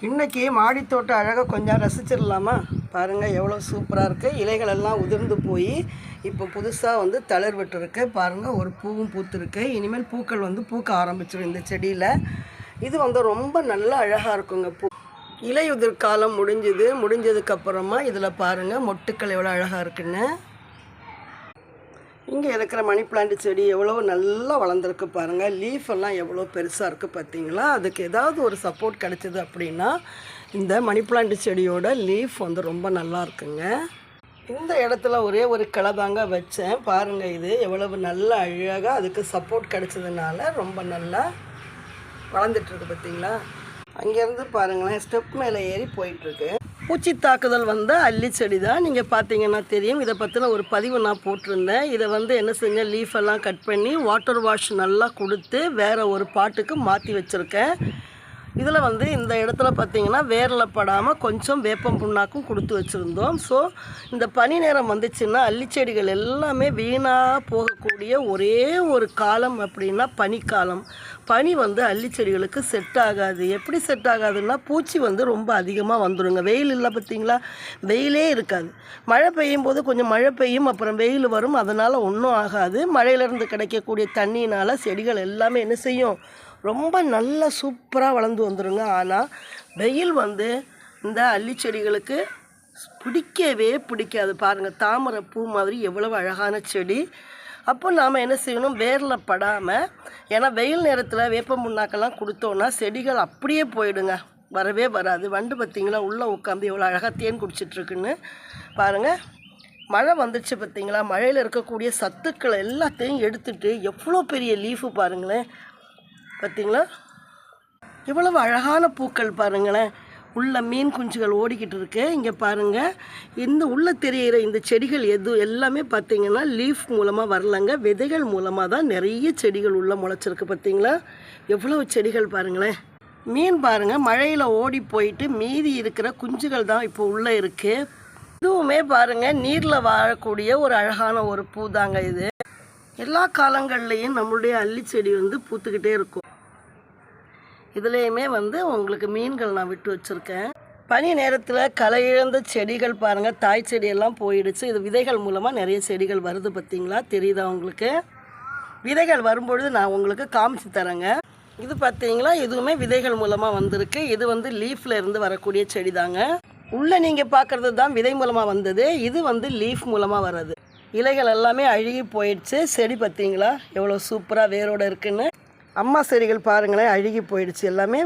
இன்றைக்கி மாடித்தோட்டம் அழகாக கொஞ்சம் ரசிச்சிடலாமா? பாருங்கள் எவ்வளோ சூப்பராக இருக்குது. இலைகள் எல்லாம் உதிர்ந்து போய் இப்போ புதுசாக வந்து தளிர் விட்டுருக்கு. பாருங்கள் ஒரு பூவும் பூத்துருக்கு. இனிமேல் பூக்கள் வந்து பூக்க ஆரம்பிச்சிடும் இந்த செடியில். இது வந்து ரொம்ப நல்லா அழகாக இருக்குங்க. இலையுதிர் காலம் முடிஞ்சதுக்கப்புறமா இதில் பாருங்கள் மொட்டுக்கள் எவ்வளோ அழகாக இருக்குன்னு. இங்கே இருக்கிற மணி பிளான்ட் செடி எவ்வளோ நல்லா வளர்ந்துருக்கு பாருங்கள். லீஃப் எல்லாம் எவ்வளோ பெருசாக இருக்குது பார்த்தீங்களா? அதுக்கு ஏதாவது ஒரு சப்போர்ட் கிடச்சிது அப்படின்னா இந்த மணி பிளான்ட் செடியோட லீஃப் வந்து ரொம்ப நல்லா இருக்குங்க. இந்த இடத்துல ஒரே ஒரு கிளை தாங்க வச்சேன். பாருங்கள் இது எவ்வளவு நல்லா அழகாக அதுக்கு சப்போர்ட் கிடச்சதுனால ரொம்ப நல்லா வளர்ந்துட்டுருக்கு பார்த்தீங்களா? அங்கேருந்து பாருங்களேன் ஸ்டெப் மேலே ஏறி போயிட்டுருக்கு. பூச்சி தாக்குதல் வந்த அல்லி செடி தான். நீங்கள் பார்த்தீங்கன்னா தெரியும். இதை பற்றின ஒரு பதிவு நான் போட்டிருந்தேன். இதை வந்து என்ன செஞ்சேன், லீஃபெல்லாம் கட் பண்ணி வாட்டர் வாஷ் நல்லா கொடுத்து வேறு ஒரு பாட்டுக்கு மாற்றி வச்சுருக்கேன். இதில் வந்து இந்த இடத்துல பார்த்திங்கன்னா வேரில் படாமல் கொஞ்சம் வேப்பம் புண்ணாக்கும் கொடுத்து வச்சுருந்தோம். ஸோ இந்த பனி நேரம் வந்துச்சுன்னா அல்லிச்செடிகள் எல்லாமே வீணாக போகக்கூடிய ஒரே ஒரு காலம் அப்படின்னா பனிக்காலம். பனி வந்து அல்லிச்செடிகளுக்கு செட் ஆகாது. எப்படி செட் ஆகாதுன்னா பூச்சி வந்து ரொம்ப அதிகமாக வந்துடுங்க. வெயில் இல்லை பார்த்திங்களா, வெயிலே இருக்காது. மழை பெய்யும் போது கொஞ்சம் மழை பெய்யும், அப்புறம் வெயில் வரும். அதனால் ஒன்றும் ஆகாது. மழையிலேருந்து கிடைக்கக்கூடிய தண்ணியினால் செடிகள் எல்லாமே என்ன செய்யும், ரொம்ப நல்லா சூப்பராக வளர்ந்து வந்துடுங்க. ஆனால் வெயில் வந்து இந்த அல்லி செடிகளுக்கு பிடிக்கவே பிடிக்காது. பாருங்கள் தாமரை பூ மாதிரி எவ்வளவு அழகான செடி. அப்போ நாம் என்ன செய்யணும், வேரில் படாமல், ஏன்னா வெயில் நேரத்தில் வேப்பம் புண்ணாக்கெல்லாம் கொடுத்தோன்னா செடிகள் அப்படியே போயிடுங்க, வரவே வராது. வண்டு பார்த்திங்களா உள்ளே உட்காந்து எவ்வளோ அழகாக தேன் குடிச்சிட்ருக்குன்னு பாருங்கள். மழை வந்துடுச்சு பார்த்திங்களா, மழையில் இருக்கக்கூடிய சத்துக்களை எல்லாத்தையும் எடுத்துகிட்டு எவ்வளோ பெரிய லீஃபு பாருங்களேன். பார்த்திங்களா இவ்வளவு அழகான பூக்கள் பாருங்களேன். உள்ள மீன் குஞ்சுகள் ஓடிக்கிட்டு இருக்கு. இங்கே பாருங்கள் இந்த உள்ளே தெரிகிற இந்த செடிகள் எல்லாமே பார்த்திங்கன்னா லீஃப் மூலமாக வரலங்க, விதைகள் மூலமாக தான் நிறைய செடிகள் உள்ளே முளைச்சிருக்கு. பார்த்திங்களா எவ்வளோ செடிகள் பாருங்களேன். மீன் பாருங்கள் மழையில் ஓடி போயிட்டு மீதி இருக்கிற குஞ்சுகள் தான் இப்போ உள்ளே இருக்குது. இதுவுமே பாருங்கள் நீரில் வாழக்கூடிய ஒரு அழகான ஒரு பூ தாங்க இது. எல்லா காலங்கள்லேயும் நம்மளுடைய அல்லி செடி வந்து பூத்துக்கிட்டே இருக்கும். இதுலேயுமே வந்து உங்களுக்கு மீன்கள் நான் விட்டு வச்சுருக்கேன். பனி நேரத்தில் களை இழந்த செடிகள் பாருங்கள், தாய் செடியெல்லாம் போயிடுச்சு. இது விதைகள் மூலமாக நிறைய செடிகள் வருது பார்த்திங்களா, தெரியுதா உங்களுக்கு? விதைகள் வரும்பொழுது நான் உங்களுக்கு காமிச்சு தரேங்க. இது பார்த்திங்களா இதுவுமே விதைகள் மூலமாக வந்திருக்கு. இது வந்து லீஃபில் இருந்து வரக்கூடிய செடி தாங்க. உள்ளே நீங்கள் பார்க்குறது தான் விதை மூலமாக வந்தது. இது வந்து லீஃப் மூலமாக வர்றது. இலைகள் எல்லாமே அழுகி போயிடுச்சு. செடி பார்த்திங்களா எவ்வளோ சூப்பராக வேரோடு இருக்குன்னு. அம்மா செடிகள் பாருங்களேன் அழுகி போயிடுச்சு, எல்லாமே